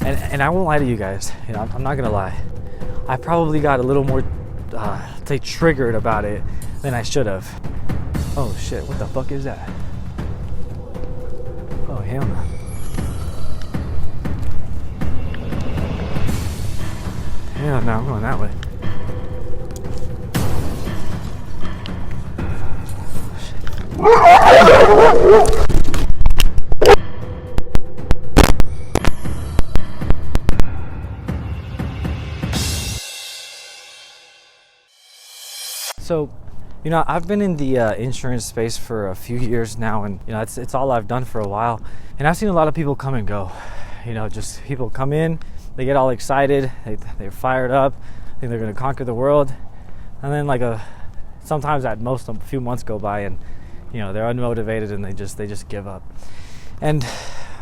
And I won't lie to you guys, you know, I'm not gonna lie. I probably got a little more, triggered about it than I should have. Oh shit, what the fuck is that? Oh, hell no. Yeah, no, I'm going that way. So, you know, I've been in the insurance space for a few years now, and you know, it's all I've done for a while. And I've seen a lot of people come and go. You know, just people come in, they get all excited, they're fired up, think they're gonna conquer the world, and then sometimes at most a few months go by, and you know, they're unmotivated and they just give up. And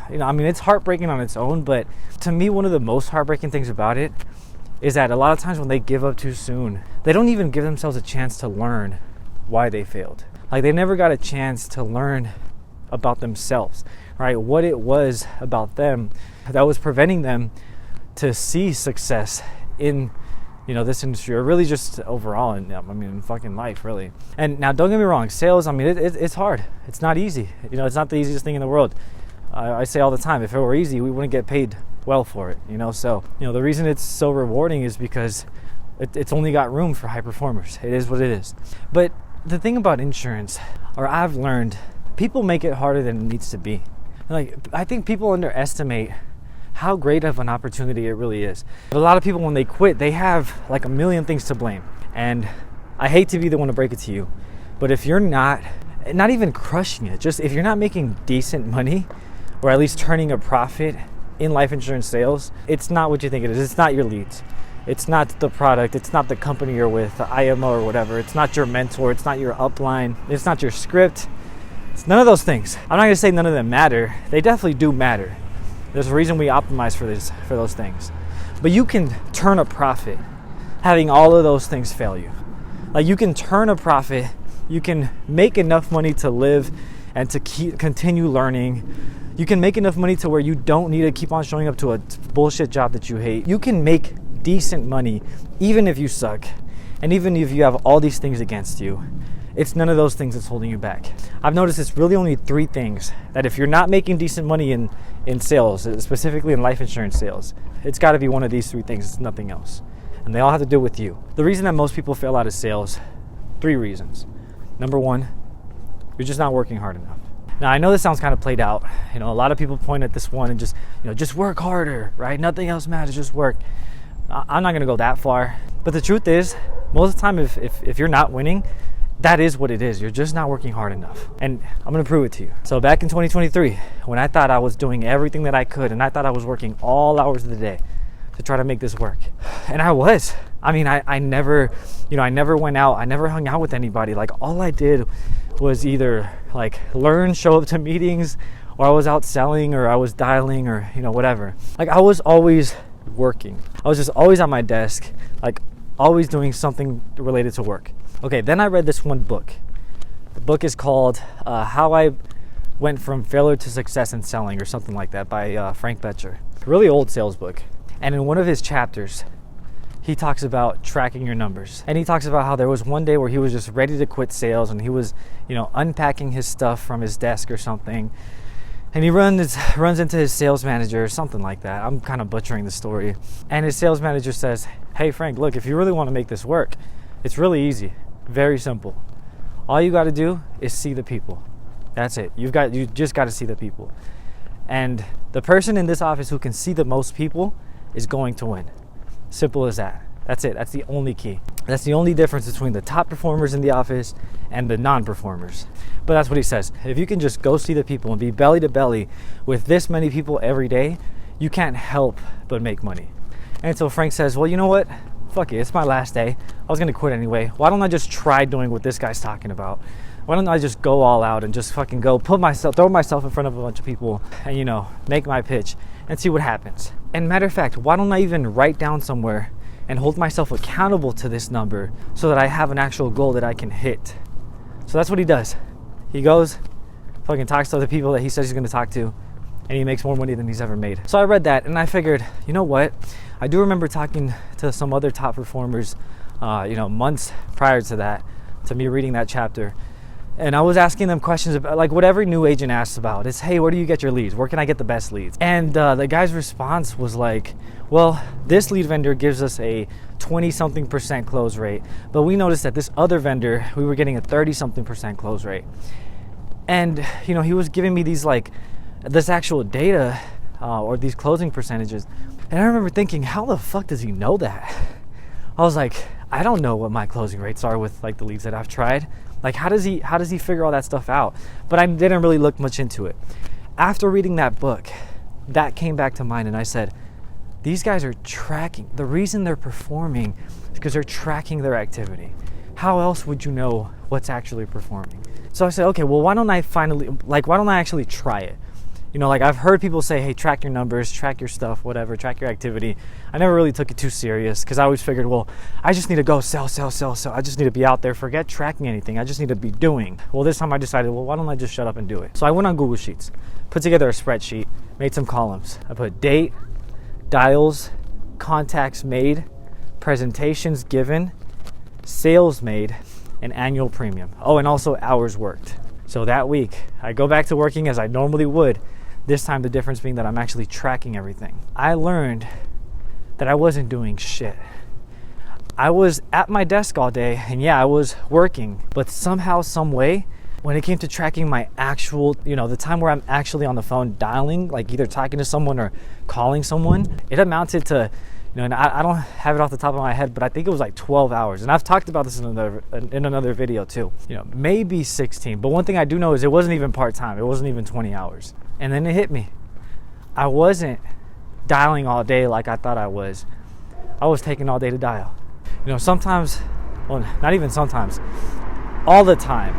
you know, I mean, it's heartbreaking on its own, but to me, one of the most heartbreaking things about it is that a lot of times when they give up too soon, they don't even give themselves a chance to learn why they failed. Like, they never got a chance to learn about themselves, right? What it was about them that was preventing them to see success in, you know, this industry, or really just overall in fucking life, really. And now, don't get me wrong, sales, I mean, it's hard. It's not easy. You know, it's not the easiest thing in the world. I say all the time, if it were easy, we wouldn't get paid well for it, you know. So, you know, the reason it's so rewarding is because it's only got room for high performers. It is what it is. But the thing about insurance, or I've learned, people make it harder than it needs to be. Like, I think people underestimate how great of an opportunity it really is. But a lot of people, when they quit, they have like a million things to blame. And I hate to be the one to break it to you, but if you're not even crushing it, just if you're not making decent money, or at least turning a profit in life insurance sales, it's not what you think it is. It's not your leads. It's not the product. It's not the company you're with, the IMO or whatever. It's not your mentor. It's not your upline. It's not your script. It's none of those things. I'm not gonna say none of them matter. They definitely do matter. There's a reason we optimize for those things. But you can turn a profit having all of those things fail you. Like, you can turn a profit, you can make enough money to live and to continue learning. You can make enough money to where you don't need to keep on showing up to a bullshit job that you hate. You can make decent money even if you suck, and even if you have all these things against you. It's none of those things that's holding you back. I've noticed it's really only 3 things that if you're not making decent money in sales, specifically in life insurance sales, it's got to be one of these 3 things. It's nothing else. And they all have to do with you. The reason that most people fail out of sales, 3 reasons. Number 1, you're just not working hard enough. Now, I know this sounds kind of played out. You know, a lot of people point at this one and just work harder, right? Nothing else matters, just work. I'm not going to go that far. But the truth is, most of the time, if you're not winning, that is what it is. You're just not working hard enough. And I'm going to prove it to you. So back in 2023, when I thought I was doing everything that I could, and I thought I was working all hours of the day to try to make this work. And I was. I mean, I never went out. I never hung out with anybody. Like, all I did was either like learn, show up to meetings, or I was out selling, or I was dialing, or, you know, whatever. Like, I was always working. I was just always at my desk, like always doing something related to work. Okay, then I read this one book. The book is called How I Went From Failure to Success in Selling, or something like that, by Frank Bettger. Really old sales book. And in one of his chapters, he talks about tracking your numbers. And he talks about how there was one day where he was just ready to quit sales, and he was, you know, unpacking his stuff from his desk or something. And he runs into his sales manager or something like that. I'm kind of butchering the story. And his sales manager says, "Hey, Frank, look, if you really want to make this work, it's really easy, very simple. All you got to do is see the people. That's it. You just got to see the people. And the person in this office who can see the most people is going to win. Simple as that. That's it. That's the only key. That's the only difference between the top performers in the office and the non-performers." But that's what he says. If you can just go see the people and be belly to belly with this many people every day, you can't help but make money. And so Frank says, well, you know what? Fuck it. It's my last day. I was going to quit anyway. Why don't I just try doing what this guy's talking about? Why don't I just go all out and just fucking go throw myself in front of a bunch of people and, you know, make my pitch and see what happens. And matter of fact, why don't I even write down somewhere and hold myself accountable to this number so that I have an actual goal that I can hit? So that's what he does. He goes, fucking talks to other people that he says he's going to talk to, and he makes more money than he's ever made. So I read that and I figured, you know what? I do remember talking to some other top performers, months prior to that, to me reading that chapter. And I was asking them questions about, like, what every new agent asks about. It's, hey, where do you get your leads? Where can I get the best leads? And the guy's response was like, well, this lead vendor gives us a 20-something% close rate. But we noticed that this other vendor, we were getting a 30-something% close rate. And, he was giving me these, like, this actual data or these closing percentages. And I remember thinking, how the fuck does he know that? I was like, I don't know what my closing rates are with, like, the leads that I've tried. Like, how does he figure all that stuff out? But I didn't really look much into it. After reading that book, that came back to mind, and I said, these guys are tracking. The reason they're performing is because they're tracking their activity. How else would you know what's actually performing? So I said, okay, well, why don't I actually try it? Like, I've heard people say, hey, track your numbers, track your stuff, whatever, track your activity. I never really took it too serious because I always figured, well, I just need to go sell. I just need to be out there. Forget tracking anything. I just need to be doing. Well, this time I decided, well, why don't I just shut up and do it? So I went on Google Sheets, put together a spreadsheet, made some columns. I put date, dials, contacts made, presentations given, sales made, and annual premium. Oh, and also hours worked. So that week, I go back to working as I normally would. This time, the difference being that I'm actually tracking everything. I learned that I wasn't doing shit. I was at my desk all day, and yeah, I was working, but somehow, some way, when it came to tracking my actual, the time where I'm actually on the phone dialing, like either talking to someone or calling someone, it amounted to, and I don't have it off the top of my head, but I think it was like 12 hours. And I've talked about this in another video too. Maybe 16. But one thing I do know is it wasn't even part-time. It wasn't even 20 hours. And then it hit me. I wasn't dialing all day like I thought I was. I was taking all day to dial. Sometimes, well, not even sometimes, all the time,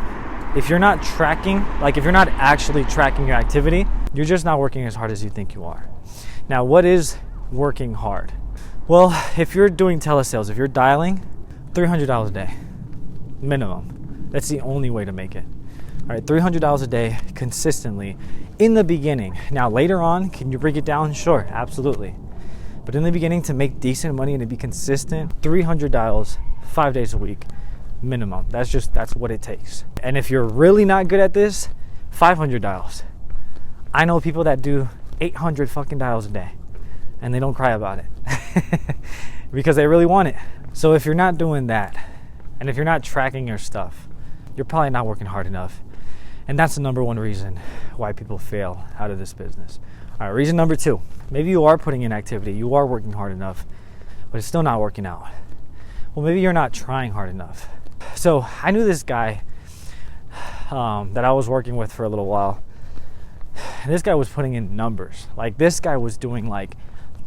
if you're not tracking, like if you're not actually tracking your activity, you're just not working as hard as you think you are. Now, what is working hard? Well, if you're doing telesales, if you're dialing, $300 a day, minimum. That's the only way to make it. All right, $300 a day consistently in the beginning. Now, later on, can you break it down? Sure, absolutely. But in the beginning, to make decent money and to be consistent, 300 dials, 5 days a week, minimum. That's what it takes. And if you're really not good at this, 500 dials. I know people that do 800 fucking dials a day, and they don't cry about it because they really want it. So if you're not doing that, and if you're not tracking your stuff, you're probably not working hard enough. And that's the number one reason why people fail out of this business. All right, reason number 2, maybe you are putting in activity, you are working hard enough, but it's still not working out. Well, maybe you're not trying hard enough. So I knew this guy that I was working with for a little while. This guy was putting in numbers. Like, this guy was doing like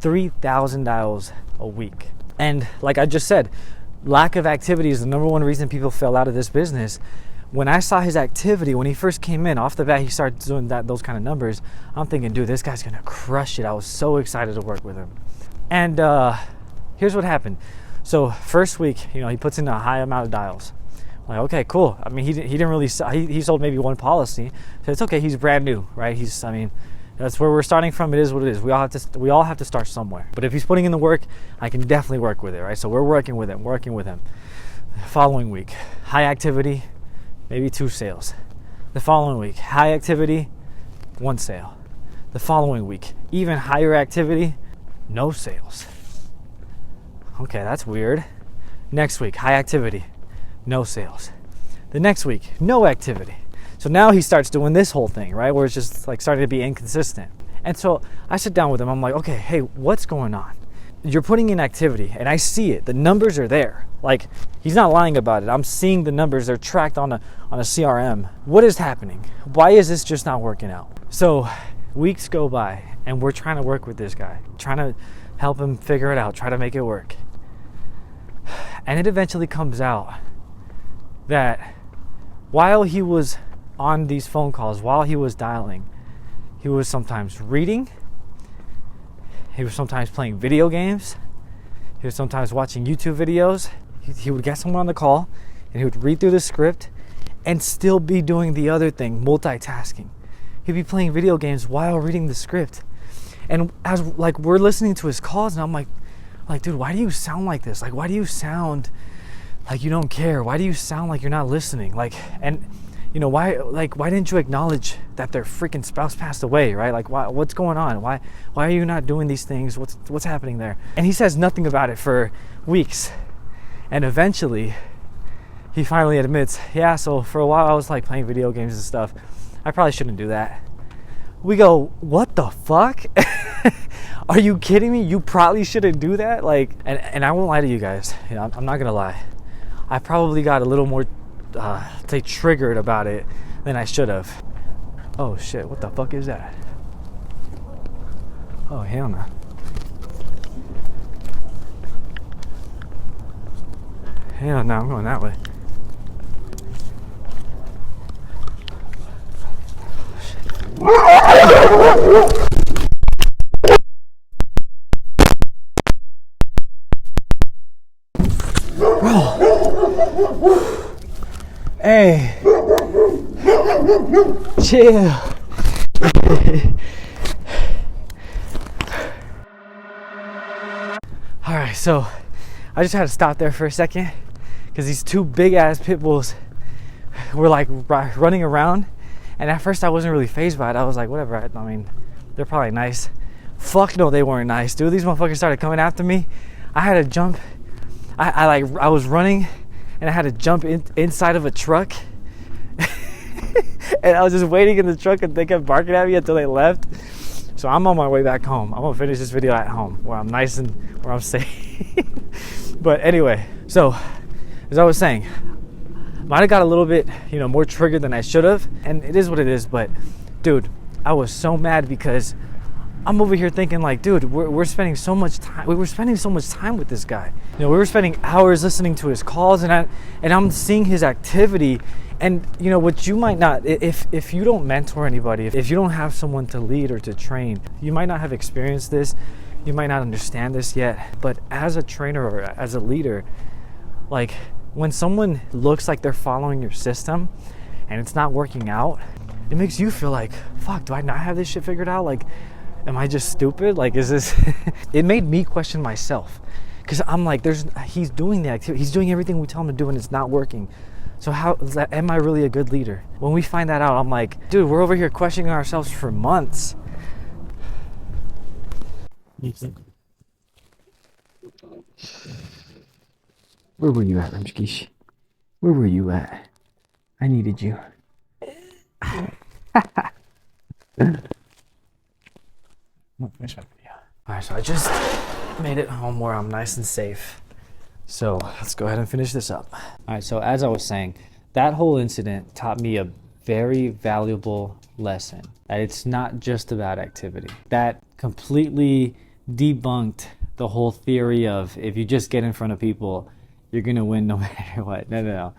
3,000 dials a week. And like I just said, lack of activity is the number one reason people fell out of this business. When I saw his activity, when he first came in, off the bat, he started doing those kind of numbers. I'm thinking, dude, this guy's gonna crush it. I was so excited to work with him. And here's what happened. So first week, he puts in a high amount of dials. I'm like, okay, cool. I mean, he didn't really, he sold maybe one policy. So it's okay, he's brand new, right? That's where we're starting from. It is what it is. We all have to start somewhere. But if he's putting in the work, I can definitely work with it, right? So we're working with him. The following week, high activity, maybe 2 sales. The following week, high activity, 1 sale. The following week, even higher activity, no sales. Okay, that's weird. Next week, high activity, no sales. The next week, no activity. So now he starts doing this whole thing, right? Where it's just like starting to be inconsistent. And so I sit down with him. I'm like, okay, hey, what's going on? You're putting in activity and I see it. The numbers are there. Like, he's not lying about it. I'm seeing the numbers. They're tracked on a CRM. What is happening? Why is this just not working out? So weeks go by and we're trying to work with this guy, trying to help him figure it out, try to make it work. And it eventually comes out that while he was on these phone calls, while he was dialing, he was sometimes reading, he was sometimes playing video games, he was sometimes watching YouTube videos. He would get someone on the call and he would read through the script and still be doing the other thing, multitasking. he'd be playing video games while reading the script. And as like we're listening to his calls, and I'm like, dude, why do you sound like this? Like, why do you sound like you don't care? Why do you sound like you're not listening? Like, and you know, why didn't you acknowledge that their freaking spouse passed away, right? Like, what's going on? Why are you not doing these things? What's happening there? And he says nothing about it for weeks. And eventually, he finally admits, yeah, so for a while I was like playing video games and stuff. I probably shouldn't do that. We go, what the fuck? Are you kidding me? You probably shouldn't do that? Like, and I won't lie to you guys. You know, I'm not gonna lie. I probably got a little more triggered about it than I should have. Oh shit, what the fuck is that? Oh hell no. Hell no, I'm going that way. Hey, chill. All right, so I just had to stop there for a second because these two big ass pit bulls were like running around, and at first I wasn't really fazed by it. I was like, whatever. I mean, they're probably nice. Fuck no, they weren't nice, dude. These motherfuckers started coming after me. I had to jump. I was running, and I had to jump inside of a truck. And I was just waiting in the truck, and they kept barking at me until they left. So I'm on my way back home. I'm gonna finish this video at home where I'm nice and where I'm safe. But anyway, so as I was saying, might have got a little bit, you know, more triggered than I should have, and it is what it is. But dude, I was so mad because I'm over here thinking like, dude, we're spending so much time. We were spending so much time with this guy. You know, we were spending hours listening to his calls, and I'm seeing his activity. And you know what, you might not, if you don't mentor anybody, if you don't have someone to lead or to train, you might not have experienced this. You might not understand this yet. But as a trainer or as a leader, like when someone looks like they're following your system and it's not working out, it makes you feel like, fuck, do I not have this shit figured out? Like, am I just stupid? Like, is this? It made me question myself, because I'm like, he's doing the activity, he's doing everything we tell him to do, and it's not working. So how am I really a good leader? When we find that out, I'm like, dude, we're over here questioning ourselves for months. Where were you at, Rimskish? Where were you at? I needed you. Finish my video. All right, so I just made it home where I'm nice and safe. So let's go ahead and finish this up. All right, so as I was saying, that whole incident taught me a very valuable lesson. That it's not just about activity. That completely debunked the whole theory of if you just get in front of people, you're gonna win no matter what. No.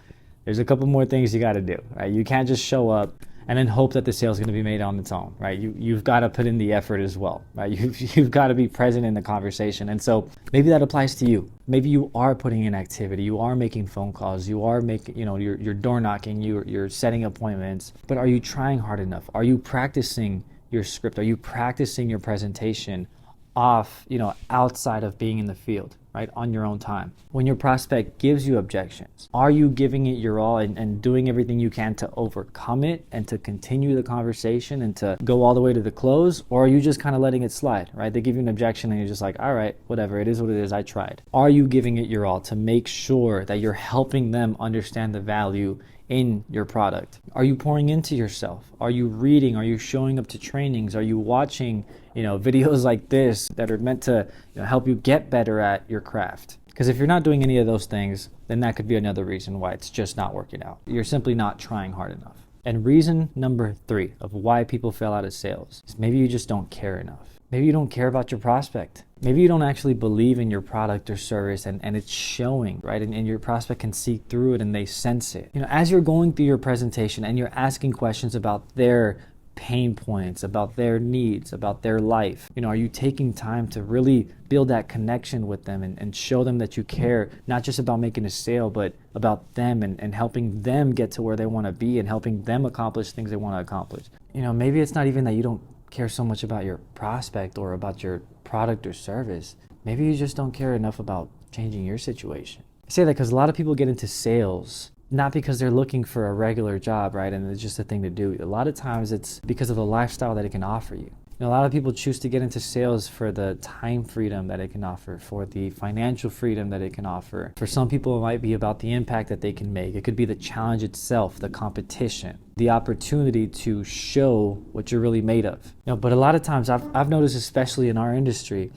There's a couple more things you gotta do, right? You can't just show up and then hope that the sale is going to be made on its own, right? You've got to put in the effort as well, right? You've got to be present in the conversation. And so maybe that applies to you. Maybe you are putting in activity, you are making phone calls, you are making, you know, you're door knocking, you're setting appointments, but are you trying hard enough? Are you practicing your script? Are you practicing your presentation off, you know, outside of being in the field, right? On your own time. When your prospect gives you objections, are you giving it your all and doing everything you can to overcome it and to continue the conversation and to go all the way to the close? Or are you just kind of letting it slide, right? They give you an objection and you're just like, all right, whatever, it is what it is, I tried. Are you giving it your all to make sure that you're helping them understand the value in your product? Are you pouring into yourself? Are you reading? Are you showing up to trainings? Are you watching, you know, videos like this that are meant to, you know, help you get better at your craft? Because if you're not doing any of those things, then that could be another reason why it's just not working out. You're simply not trying hard enough. And reason number 3 of why people fail out of sales is maybe you just don't care enough. Maybe you don't care about your prospect. Maybe you don't actually believe in your product or service and it's showing, right? And your prospect can see through it and they sense it. You know, as you're going through your presentation and you're asking questions about their pain points, about their needs, about their life, you know, are you taking time to really build that connection with them and show them that you care, not just about making a sale, but about them and helping them get to where they want to be and helping them accomplish things they want to accomplish? maybe it's not even that you don't care so much about your prospect or about your product or service. Maybe you just don't care enough about changing your situation. I say that because a lot of people get into sales not because they're looking for a regular job, right? And it's just a thing to do. A lot of times it's because of the lifestyle that it can offer you. A lot of people choose to get into sales for the time freedom that it can offer, for the financial freedom that it can offer. For some people, it might be about the impact that they can make. It could be the challenge itself, the competition, the opportunity to show what you're really made of. But a lot of times I've noticed, especially in our industry,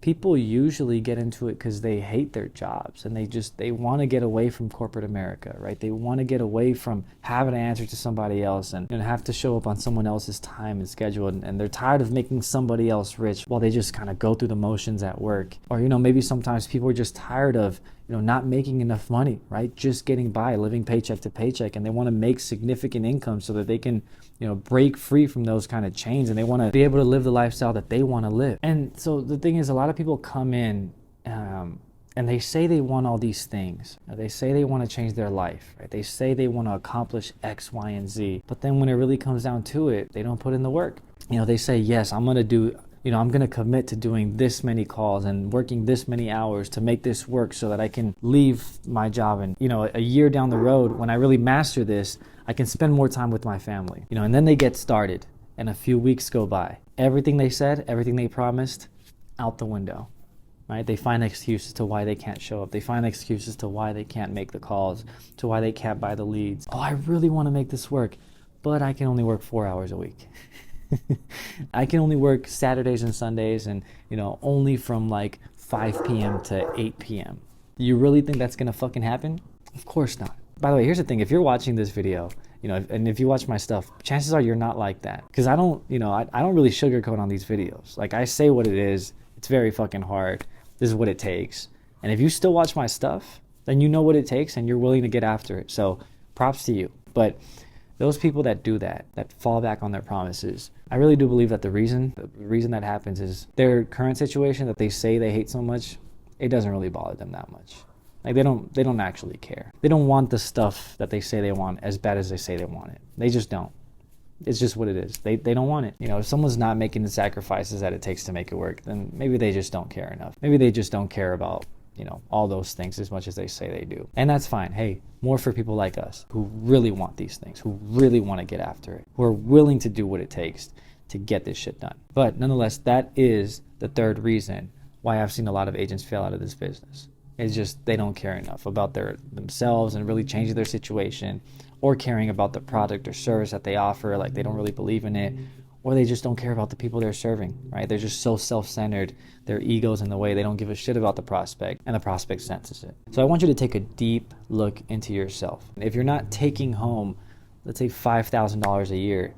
people usually get into it because they hate their jobs and they want to get away from corporate America, right? They want to get away from having to answer to somebody else and have to show up on someone else's time and schedule, and they're tired of making somebody else rich while they just kind of go through the motions at work. Or maybe sometimes people are just tired of not making enough money, right? Just getting by, living paycheck to paycheck, and they want to make significant income so that they can break free from those kind of chains, and they want to be able to live the lifestyle that they want to live. And so the thing is, a lot of people come in and they say they want all these things. They say they want to change their life, right? They say they want to accomplish X, Y, and Z. But then when it really comes down to it, they don't put in the work. They say, yes, I'm going to commit to doing this many calls and working this many hours to make this work so that I can leave my job. And, a year down the road, when I really master this, I can spend more time with my family. And then they get started and a few weeks go by. Everything they said, everything they promised, out the window, right? They find excuses to why they can't show up. They find excuses to why they can't make the calls, to why they can't buy the leads. Oh, I really want to make this work, but I can only work 4 hours a week. I can only work Saturdays and Sundays and, only from like 5 p.m. to 8 p.m. You really think that's going to fucking happen? Of course not. By the way, here's the thing. If you're watching this video, and if you watch my stuff, chances are you're not like that. Because I don't really sugarcoat on these videos. Like, I say what it is. It's very fucking hard. This is what it takes. And if you still watch my stuff, then you know what it takes and you're willing to get after it. So props to you. But those people that do that fall back on their promises, I really do believe that the reason that happens is their current situation that they say they hate so much, it doesn't really bother them that much. Like, they don't actually care. They don't want the stuff that they say they want as bad as they say they want it. They just don't. It's just what it is. They don't want it. If someone's not making the sacrifices that it takes to make it work, then maybe they just don't care enough. Maybe they just don't care about, all those things as much as they say they do. And that's fine. Hey, more for people like us who really want these things, who really want to get after it, who are willing to do what it takes to get this shit done. But nonetheless, that is the third reason why I've seen a lot of agents fail out of this business. It's just they don't care enough about themselves and really changing their situation, or caring about the product or service that they offer. Like, they don't really believe in it, or they just don't care about the people they're serving, right? They're just so self-centered. Their ego's in the way. They don't give a shit about the prospect, and the prospect senses it. So I want you to take a deep look into yourself. If you're not taking home, let's say $5,000 a year,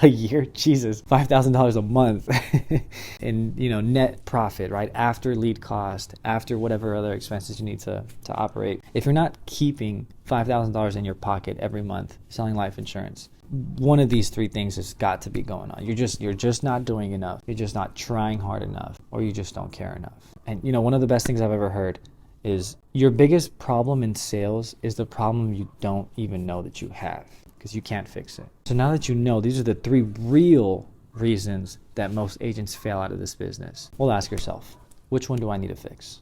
a year, Jesus, $5,000 a month in, net profit, right? After lead cost, after whatever other expenses you need to operate. If you're not keeping $5,000 in your pocket every month selling life insurance, one of these three things has got to be going on. You're just not doing enough. You're just not trying hard enough, or you just don't care enough. And one of the best things I've ever heard is your biggest problem in sales is the problem you don't even know that you have, because you can't fix it. So now that you know, these are the three real reasons that most agents fail out of this business. Well, ask yourself, which one do I need to fix?